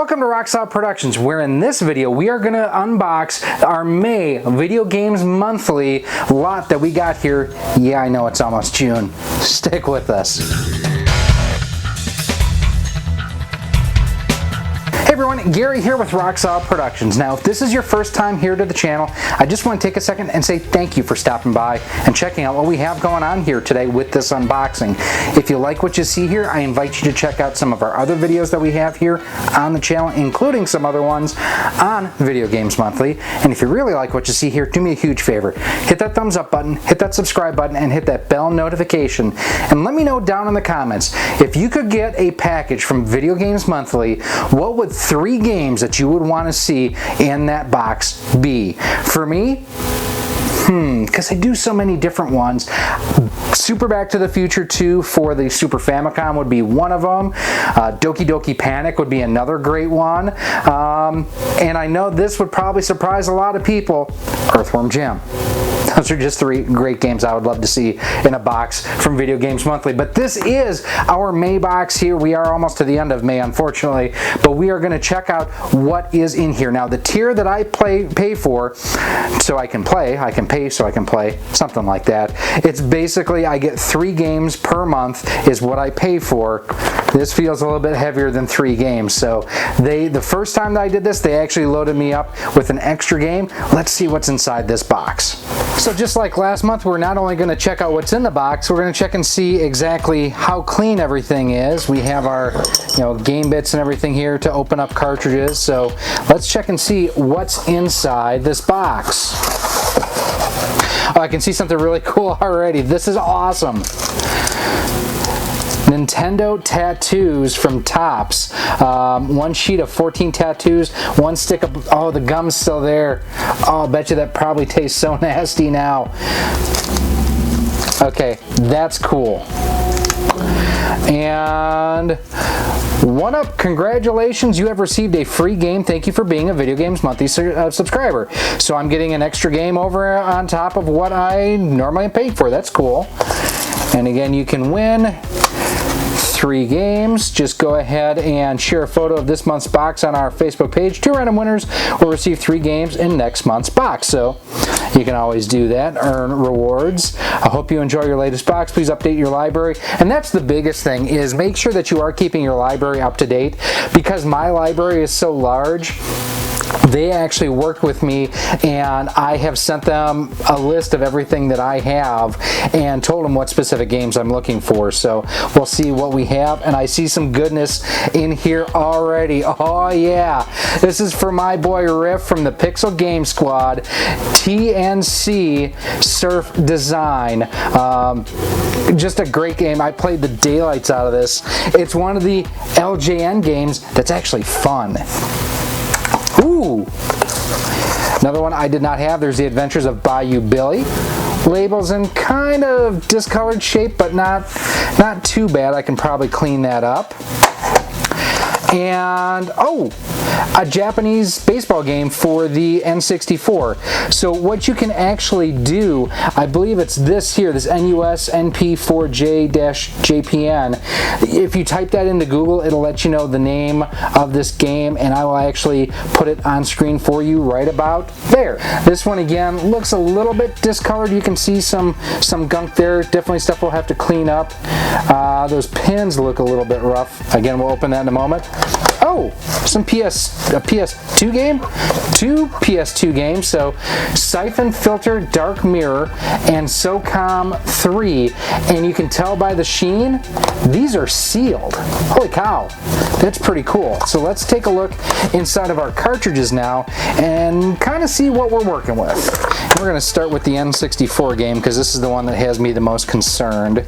Welcome to Rocksolid Productions, where in this video we are going to unbox our May Video Games Monthly lot that we got here. Yeah, I know it's almost June. Stick with us. Hey everyone, Gary here with Rocksolid Productions. Now, if this is your first time here to the channel, I just want to take a second and say thank you for stopping by and checking out what we have going on here today with this unboxing. If you like what you see here, I invite you to check out some of our other videos that we have here on the channel, including some other ones on Video Games Monthly. And if you really like what you see here, do me a huge favor. Hit that thumbs up button, hit that subscribe button, and hit that bell notification. And let me know down in the comments, if you could get a package from Video Games Monthly, what would 3 games that you would want to see in that box be? For me, because I do so many different ones. Super Back to the Future 2 for the Super Famicom would be one of them. Doki Doki Panic would be another great one. And I know this would probably surprise a lot of people. Earthworm Jim. Those are just 3 great games I would love to see in a box from Video Games Monthly. But this is our May box here. We are almost to the end of May, unfortunately, but we are going to check out what is in here. Now, the tier that I pay for so I can play, I can pay so I can play, something like that. It's basically I get 3 games per month is what I pay for. This feels a little bit heavier than 3 games. So the first time that I did this, they actually loaded me up with an extra game. Let's see what's inside this box. So just like last month, we're not only going to check out what's in the box, we're going to check and see exactly how clean everything is. We have our game bits and everything here to open up cartridges. So let's check and see what's inside this box. Oh, I can see something really cool already. This is awesome. Nintendo tattoos from Topps. 1 sheet of 14 tattoos, 1 stick of, oh, the gum's still there. Oh, I bet you that probably tastes so nasty now. Okay, that's cool. And 1UP, congratulations, you have received a free game. Thank you for being a Video Games Monthly subscriber. So I'm getting an extra game over on top of what I normally am paid for. That's cool. And again, you can win 3 games. Just go ahead and share a photo of this month's box on our Facebook page. 2 random winners will receive 3 games in next month's box. So you can always do that, earn rewards. I hope you enjoy your latest box. Please update your library. And that's the biggest thing, is make sure that you are keeping your library up to date, because my library is so large. They actually worked with me, and I have sent them a list of everything that I have and told them what specific games I'm looking for. So we'll see what we have, and I see some goodness in here already. Oh yeah, this is for my boy Riff from the Pixel Game Squad, TNC Surf Design. Just a great game. I played the daylights out of this. It's one of the LJN games that's actually fun. Ooh! Another one I did not have. There's The Adventures of Bayou Billy. Labels in kind of discolored shape, but not too bad. I can probably clean that up. And, oh, a Japanese baseball game for the N64. So what you can actually do, I believe it's this here, this NUS NP4J-JPN. If you type that into Google, it'll let you know the name of this game, and I will actually put it on screen for you right about there. This one, again, looks a little bit discolored. You can see some gunk there. Definitely stuff we'll have to clean up. Those pins look a little bit rough. Again, we'll open that in a moment. Oh, some PS2 game? 2 PS2 games. So Siphon Filter, Dark Mirror, and SOCOM 3. And you can tell by the sheen, these are sealed. Holy cow, that's pretty cool. So let's take a look inside of our cartridges now and kind of see what we're working with. And we're going to start with the N64 game, because this is the one that has me the most concerned.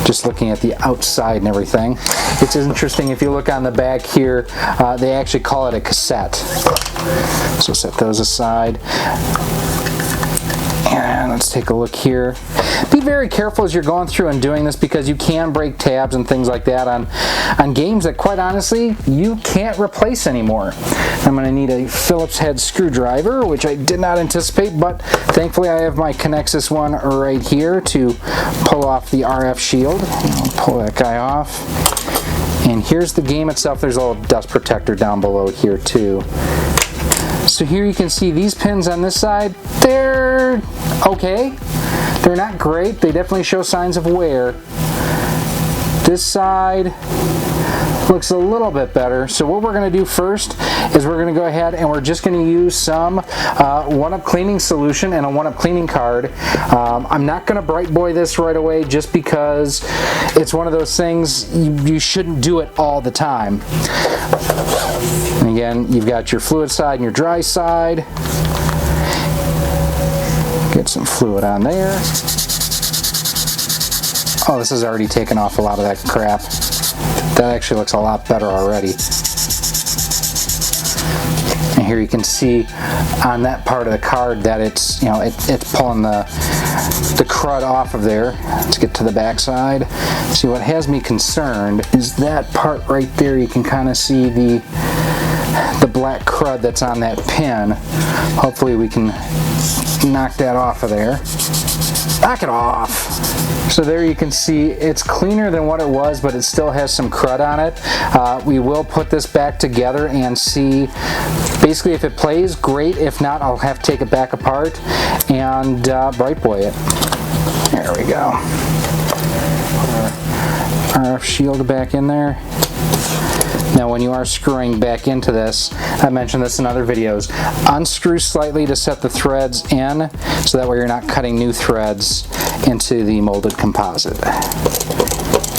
Just looking at the outside and everything. It's interesting, if you look on the back here, they actually call it a cassette. So set those aside. And let's take a look here. Be very careful as you're going through and doing this, because you can break tabs and things like that on games that, quite honestly, you can't replace anymore. I'm going to need a Phillips head screwdriver, which I did not anticipate, but thankfully I have my Connexus one right here to pull off the RF shield. I'll pull that guy off. And here's the game itself. There's a little dust protector down below here too. So here you can see these pins on this side, they're okay. They're not great. They definitely show signs of wear. This side looks a little bit better. So what we're going to do first is we're going to go ahead and we're just going to use some 1-Up cleaning solution and a 1-Up cleaning card. I'm not going to bright boy this right away just because it's one of those things you shouldn't do it all the time. And again, you've got your fluid side and your dry side. Get some fluid on there. Oh, this has already taken off a lot of that crap. That actually looks a lot better already. And here you can see on that part of the card that it's, you know, it's pulling the crud off of there. Let's get to the back side. See, what has me concerned is that part right there. You can kind of see the black crud that's on that pin. Hopefully we can knock that off of there. Knock it off! So there you can see it's cleaner than what it was, but it still has some crud on it. We will put this back together and see basically if it plays, great. If not, I'll have to take it back apart and bright boy it. There we go. Put our RF shield back in there. Now when you are screwing back into this, I mentioned this in other videos, unscrew slightly to set the threads in so that way you're not cutting new threads into the molded composite.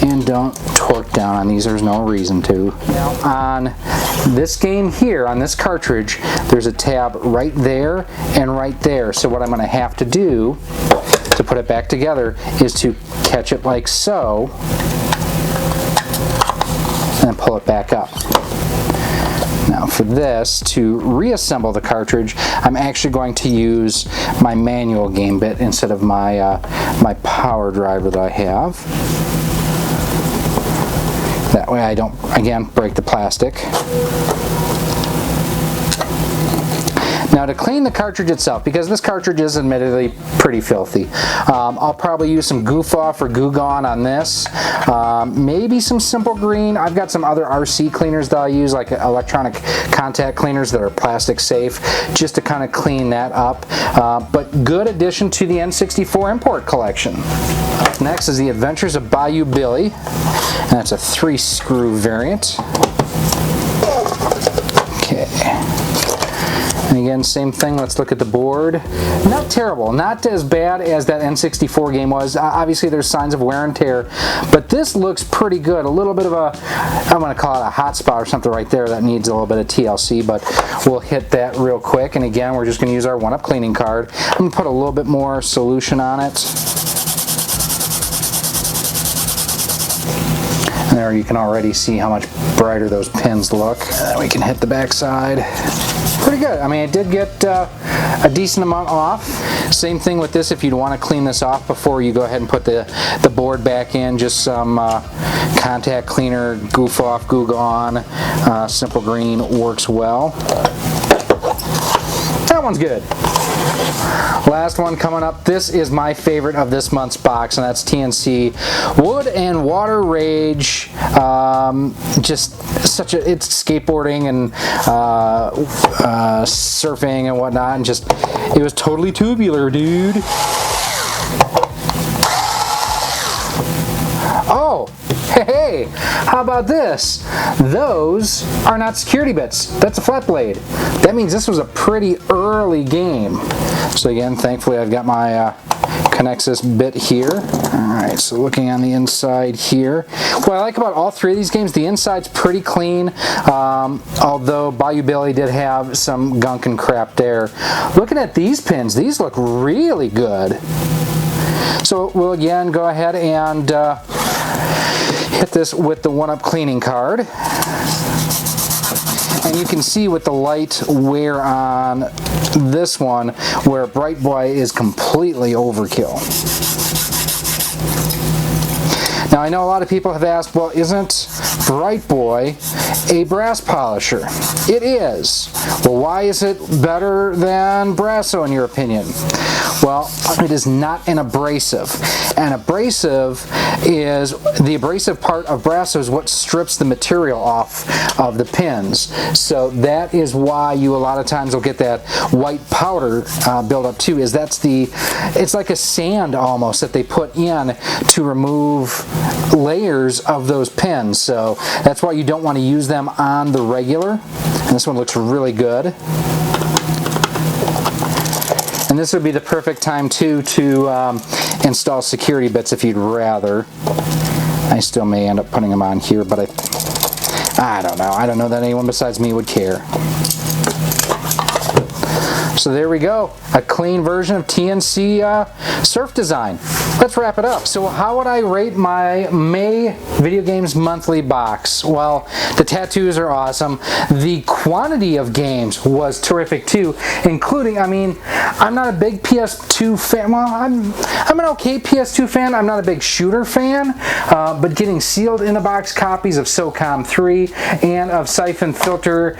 And don't torque down on these, there's no reason to. Now on this game here, on this cartridge, there's a tab right there and right there. So what I'm going to have to do to put it back together is to catch it like so, and pull it back up. Now for this, to reassemble the cartridge, I'm actually going to use my manual game bit instead of my my power driver that I have. That way I don't, again, break the plastic. Now to clean the cartridge itself, because this cartridge is admittedly pretty filthy, I'll probably use some Goof Off or Goo Gone on this, maybe some Simple Green. I've got some other RC cleaners that I use, like electronic contact cleaners that are plastic safe, just to kind of clean that up. But good addition to the N64 import collection. Next is the Adventures of Bayou Billy, and that's a 3-screw variant. Okay. And again, same thing, let's look at the board. Not terrible, not as bad as that N64 game was. Obviously there's signs of wear and tear, but this looks pretty good. A little bit of a, I'm going to call it a hot spot or something right there that needs a little bit of TLC, but we'll hit that real quick. And again, we're just going to use our 1-Up cleaning card. I'm going to put a little bit more solution on it. And there you can already see how much brighter those pins look. And then we can hit the back side. Pretty good. I mean, it did get a decent amount off. Same thing with this. If you'd want to clean this off before you go ahead and put the board back in, just some contact cleaner, Goof Off, Goo Gone, Simple Green works well. That one's good. Last one coming up. This is my favorite of this month's box, and that's TNC Wood and Water Rage. Just such a, it's skateboarding and surfing and whatnot, and just, it was totally tubular, dude. Oh, hey, how about this? Those are not security bits. That's a flat blade. That means this was a pretty early game. So again, thankfully I've got my Connexus bit here. Alright, so looking on the inside here. What I like about all three of these games, the inside's pretty clean, although Bayou Billy did have some gunk and crap there. Looking at these pins, these look really good. So we'll again go ahead and hit this with the 1-Up cleaning card. And you can see with the light wear on this one where Bright Boy is completely overkill. Now Now I know a lot of people have asked, well, isn't Bright Boy a brass polisher? It is. Well, why is it better than Brasso in your opinion? Well, it is not an abrasive. An abrasive is, the abrasive part of Brasso is what strips the material off of the pins. So that is why you a lot of times will get that white powder buildup too, is it's like a sand almost that they put in to remove layers of those pins. So that's why you don't want to use them on the regular. And this one looks really good. And this would be the perfect time too to install security bits if you'd rather. I still may end up putting them on here, but I don't know. I don't know that anyone besides me would care. So there we go, a clean version of TNC Surf Design. Let's wrap it up. So how would I rate my May Video Games Monthly box? Well, the tattoos are awesome. The quantity of games was terrific too, including, I mean, I'm not a big PS2 fan. Well, I'm an okay PS2 fan. I'm not a big shooter fan, but getting sealed in a box copies of SOCOM 3 and of Siphon Filter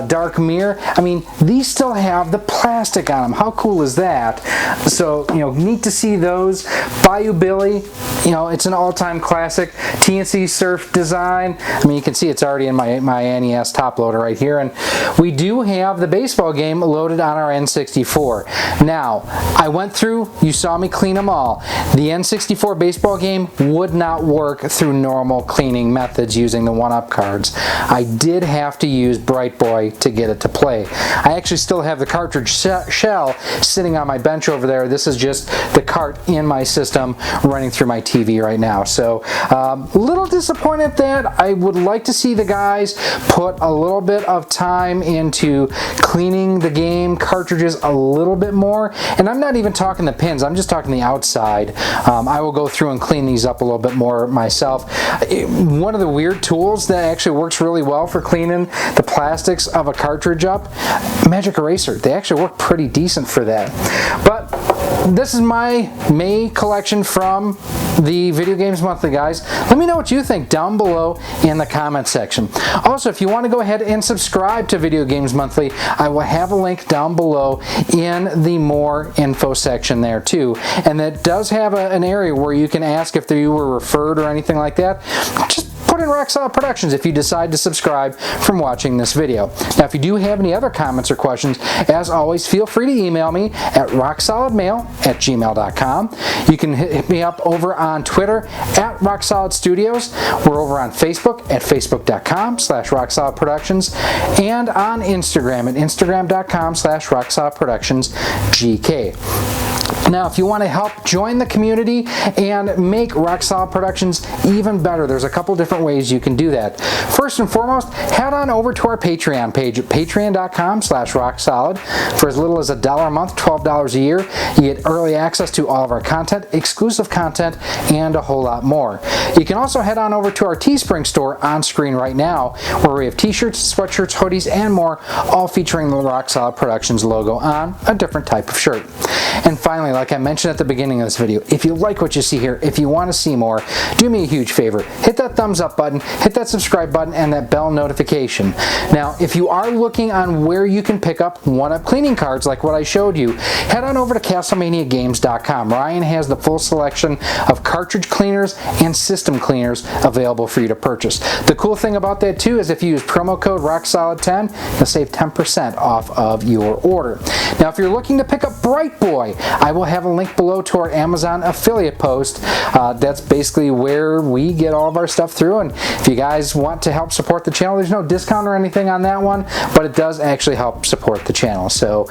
Dark Mirror, I mean, these still have the plastic on them. How cool is that? So, you know, neat to see those. Bayou Billy, you know, it's an all-time classic. TNC Surf Design, I mean, you can see it's already in my NES top loader right here. And we do have the baseball game loaded on our N64. Now, I went through, you saw me clean them all. The N64 baseball game would not work through normal cleaning methods using the 1-up cards. I did have to use Bright Boy to get it to play. I actually still have the cartridge shell sitting on my bench over there. This is just the cart in my system running through my TV right now. So a little disappointed that I would like to see the guys put a little bit of time into cleaning the game cartridges a little bit more. And I'm not even talking the pins, I'm just talking the outside. I will go through and clean these up a little bit more myself. One of the weird tools that actually works really well for cleaning the plastics of a cartridge up, Magic Eraser. They actually work pretty decent for that. But this is my May collection from the Video Games Monthly, guys. Let me know what you think down below in the comment section. Also, if you want to go ahead and subscribe to Video Games Monthly, I will have a link down below in the more info section there too. And that does have an area where you can ask if you were referred or anything like that. Just put in Rock Solid Productions if you decide to subscribe from watching this video. Now, if you do have any other comments or questions, as always, feel free to email me at rocksolidmail@gmail.com. You can hit me up over on Twitter at Rock Solid Studios. We're over on Facebook at facebook.com/rocksolidproductions and on Instagram at instagram.com/rocksolidproductionsgk. Now, if you want to help join the community and make Rock Solid Productions even better, there's a couple different ways you can do that. First and foremost, head on over to our Patreon page at patreon.com/rocksolid. For as little as $1 a month, $12 a year, you get early access to all of our content, exclusive content, and a whole lot more. You can also head on over to our Teespring store on screen right now, where we have t-shirts, sweatshirts, hoodies, and more, all featuring the Rock Solid Productions logo on a different type of shirt. And finally, like I mentioned at the beginning of this video, if you like what you see here, if you want to see more, do me a huge favor. Hit that thumbs up button, hit that subscribe button, and that bell notification. Now, if you are looking on where you can pick up 1-up cleaning cards like what I showed you, head on over to CastlemaniaGames.com. Ryan has the full selection of cartridge cleaners and system cleaners available for you to purchase. The cool thing about that too is if you use promo code ROCKSOLID10, you'll save 10% off of your order. Now, if you're looking to pick up Bright Boy, I will have a link below to our Amazon affiliate post. That's basically where we get all of our stuff through, and if you guys want to help support the channel, there's no discount or anything on that one, but it does actually help support the channel. So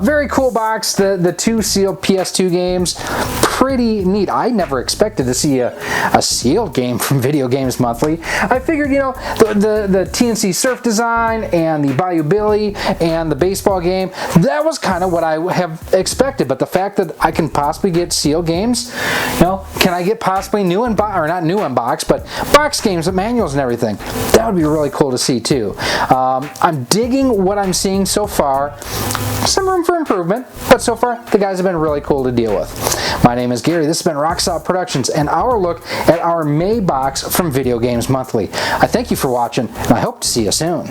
very cool box. The 2 sealed PS2 games, pretty neat. I never expected to see a sealed game from Video Games Monthly. I figured, you know, the TNC Surf Design and the Bayou Billy and the baseball game, that was kind of what I have expected, but the fact that I can possibly get sealed games, you know, can I get possibly new in box, or not new in box, but box games with manuals and everything? That would be really cool to see too. I'm digging what I'm seeing so far. some room for improvement, but so far the guys have been really cool to deal with. My name is Gary, this has been Rocksaw Productions and our look at our May box from Video Games Monthly. I thank you for watching and I hope to see you soon.